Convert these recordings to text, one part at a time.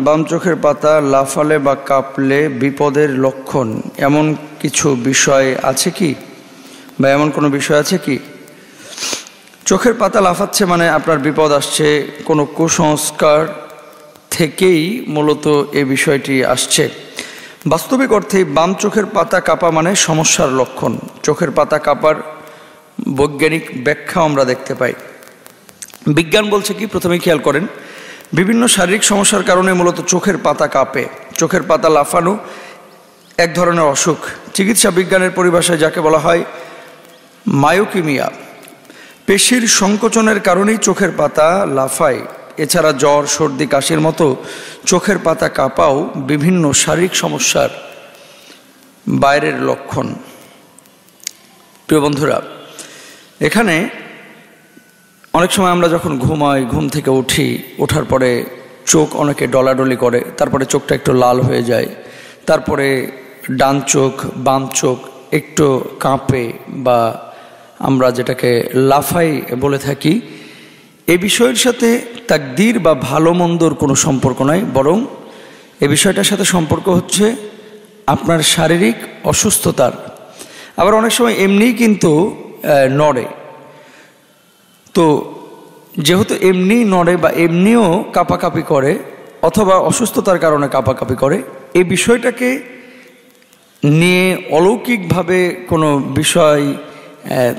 বাম চোখের পাতা লাফালে বা কাঁপলে বিপদের লক্ষণ এমন কিছু বিষয় আছে কি, বা এমন কোনো বিষয় আছে কি? চোখের পাতা লাফাচ্ছে মানে আপনার বিপদ আসছে, কোনো কুসংস্কার থেকেই মূলত এই বিষয়টি আসছে। বাস্তবিক অর্থে বাম চোখের পাতা কাঁপা মানে সমস্যার লক্ষণ। চোখের পাতা কাঁপার বৈজ্ঞানিক ব্যাখ্যা আমরা দেখতে পাই। বিজ্ঞান বলছে কি, প্রথমে খেয়াল করেন, বিভিন্ন শারীরিক সমস্যার কারণে মূলত চোখের পাতা কাঁপে। চোখের পাতা লাফানো এক ধরনের অসুখ। চিকিৎসা বিজ্ঞানের পরিভাষায় যাকে বলা হয় মায়োকিমিয়া। পেশির সংকোচনের কারণেই চোখের পাতা লাফায়। এছাড়া জ্বর, সর্দি, কাশির মতো চোখের পাতা কাঁপাও বিভিন্ন শারীরিক সমস্যার বাইরের লক্ষণ। প্রিয় বন্ধুরা, এখানে অনেক সময় আমরা যখন ঘুমাই, ঘুম থেকে ওঠার পরে চোখ অনেকে ডলাডলি করে, তারপরে চোখটা একটু লাল হয়ে যায়, তারপরে ডান চোখ বাম চোখ একটু কাঁপে বা আমরা যেটাকে লাফাই বলে থাকি। এই বিষয়ের সাথে তাকদীর বা ভালো মন্দর কোনো সম্পর্ক নাই, বরং এই বিষয়টার সাথে সম্পর্ক হচ্ছে আপনার শারীরিক অসুস্থতার। আবার অনেক সময় এমনিই কিন্তু নড়ে। তো যেহেতু এমনি নড়ে বা এমনিও কাঁপাকাঁপি করে অথবা অসুস্থতার কারণে কাঁপাকাঁপি করে, এই বিষয়টাকে নিয়ে অলৌকিকভাবে কোনো বিষয়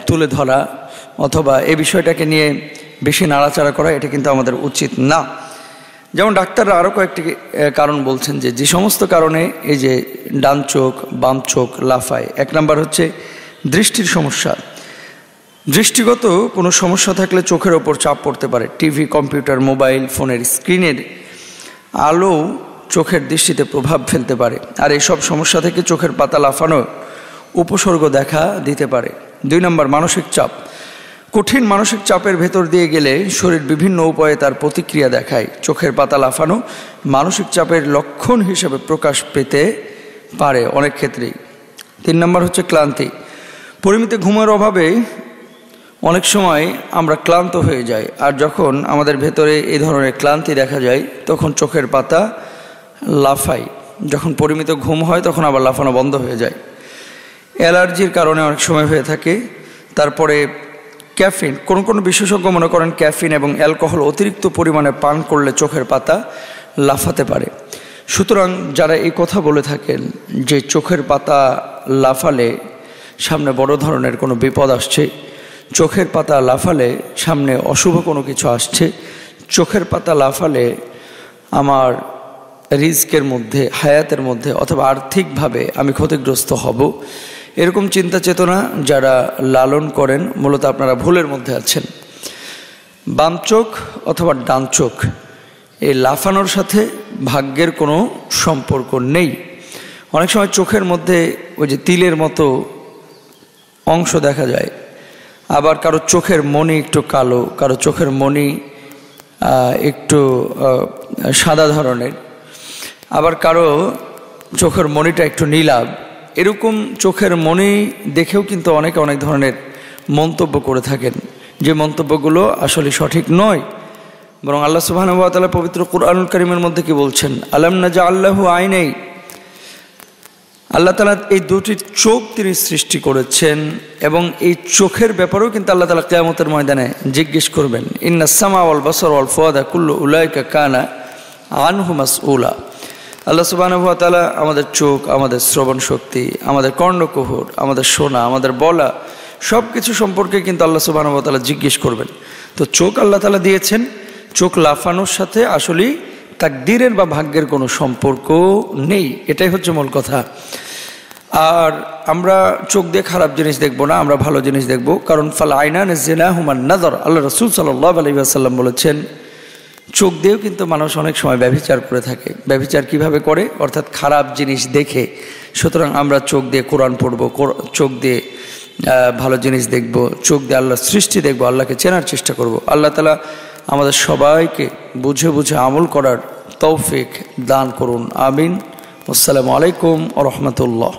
তুলে ধরা অথবা এই বিষয়টাকে নিয়ে বেশি নাড়াচাড়া করা, এটা কিন্তু আমাদের উচিত না। যেমন ডাক্তাররা আরও কয়েকটি কারণ বলছেন যে সমস্ত কারণে এই যে ডান চোখ বাম চোখ লাফায়। এক নাম্বার হচ্ছে দৃষ্টির সমস্যা। দৃষ্টিগত কোনো সমস্যা থাকলে চোখের ওপর চাপ পড়তে পারে। টিভি, কম্পিউটার, মোবাইল ফোনের স্ক্রিনের আলো চোখের দৃষ্টিতে প্রভাব ফেলতে পারে। আর এইসব সমস্যা থেকে চোখের পাতা লাফানোর উপসর্গ দেখা দিতে পারে। 2 নম্বর, মানসিক চাপ। কঠিন মানসিক চাপের ভেতর দিয়ে গেলে শরীর বিভিন্ন উপায়ে তার প্রতিক্রিয়া দেখায়। চোখের পাতা লাফানো মানসিক চাপের লক্ষণ হিসেবে প্রকাশ পেতে পারে অনেক ক্ষেত্রেই। 3 নম্বর হচ্ছে ক্লান্তি। পরিমিত ঘুমের অভাবে অনেক সময় আমরা ক্লান্ত হয়ে যাই, আর যখন আমাদের ভেতরে এই ধরনের ক্লান্তি দেখা যায় তখন চোখের পাতা লাফায়। যখন পরিমিত ঘুম হয় তখন আবার লাফানো বন্ধ হয়ে যায়। অ্যালার্জির কারণে অনেক সময় হয়ে থাকে। তারপরে ক্যাফিন, কোনো বিশেষজ্ঞ মনে করেন ক্যাফিন এবং অ্যালকোহল অতিরিক্ত পরিমাণে পান করলে চোখের পাতা লাফাতে পারে। সুতরাং যারা এই কথা বলে থাকেন যে চোখের পাতা লাফালে সামনে বড় ধরনের কোনো বিপদ আসছে, চোখের পাতা লাফালে সামনে অশুভ কোনো কিছু আসছে, চোখের পাতা লাফালে আমার রিস্কের মধ্যে, হায়াতের মধ্যে অথবা আর্থিকভাবে আমি ক্ষতিগ্রস্ত হব, এরকম চিন্তা চেতনা যারা লালন করেন মূলত আপনারা ভুলের মধ্যে আছেন। বাম চোখ অথবা ডান চোখ এই লাফানোর সাথে ভাগ্যের কোনো সম্পর্ক নেই। অনেক সময় চোখের মধ্যে ওই যে তিলের মতো অংশ দেখা যায়, আবার কারো চোখের মণি একটু কালো, কারো চোখের মণি একটু সাদা ধরনের, আবার কারো চোখের মণিটা একটু নীলাভ। এরকম চোখের মণি দেখেও কিন্তু অনেকে অনেক ধরনের মন্তব্য করে থাকেন, যে মন্তব্যগুলো আসলে সঠিক নয়। বরং আল্লাহ সুবহানাহু ওয়া তাআলা পবিত্র কুরআনুল কারীমের মধ্যে কি বলছেন, আলাম নাজআল লাহু আইনাইন, আল্লাহ তাআলা এই দুটি চোখ তিনি সৃষ্টি করেছেন এবং এই চোখের ব্যাপারেও কিন্তু আল্লাহ তাআলা কিয়ামতের ময়দানে জিজ্ঞেস করবেন। ইন্নাস সামা ওয়াল বাসার ওয়াল ফুয়াদা কুল্লু উলাইকা কানা আনহু মাসউলা। আল্লাহ সুবহানাহু ওয়া তাআলা আমাদের চোখ, আমাদের শ্রবণ শক্তি, আমাদের কর্ণকুহর, আমাদের শোনা, আমাদের বলা সব কিছু সম্পর্কে কিন্তু আল্লাহ সুবহানাহু ওয়া তাআলা জিজ্ঞেস করবেন। তো চোখ আল্লাহ তাআলা দিয়েছেন, চোখ লাফানোর সাথে আসলেই তাকদীরের বা ভাগ্যের কোনো সম্পর্ক নেই, এটাই হচ্ছে মূল কথা। আর আমরা চোখ দিয়ে খারাপ জিনিস দেখবো না, আমরা ভালো জিনিস দেখবো, কারণ ফাল আইনান জিনাহুমান নাযর। আল্লাহ রাসূল সাল্লাল্লাহু আলাইহি ওয়াসাল্লাম বলেছেন চোখ দিয়েও কিন্তু মানুষ অনেক সময় ব্যভিচার করে থাকে। ব্যভিচার কিভাবে করে? অর্থাৎ খারাপ জিনিস দেখে। সুতরাং আমরা চোখ দিয়ে কোরআন পড়বো, চোখ দিয়ে ভালো জিনিস দেখব, চোখ দিয়ে আল্লাহর সৃষ্টি দেখবো, আল্লাহকে চেনার চেষ্টা করব। আল্লাহ তাআলা আমাদের সবাইকে বুঝে বুঝে আমল করার তৌফিক দান করুন, আমিন। আসসালামু আলাইকুম ওয়া রাহমাতুল্লাহ।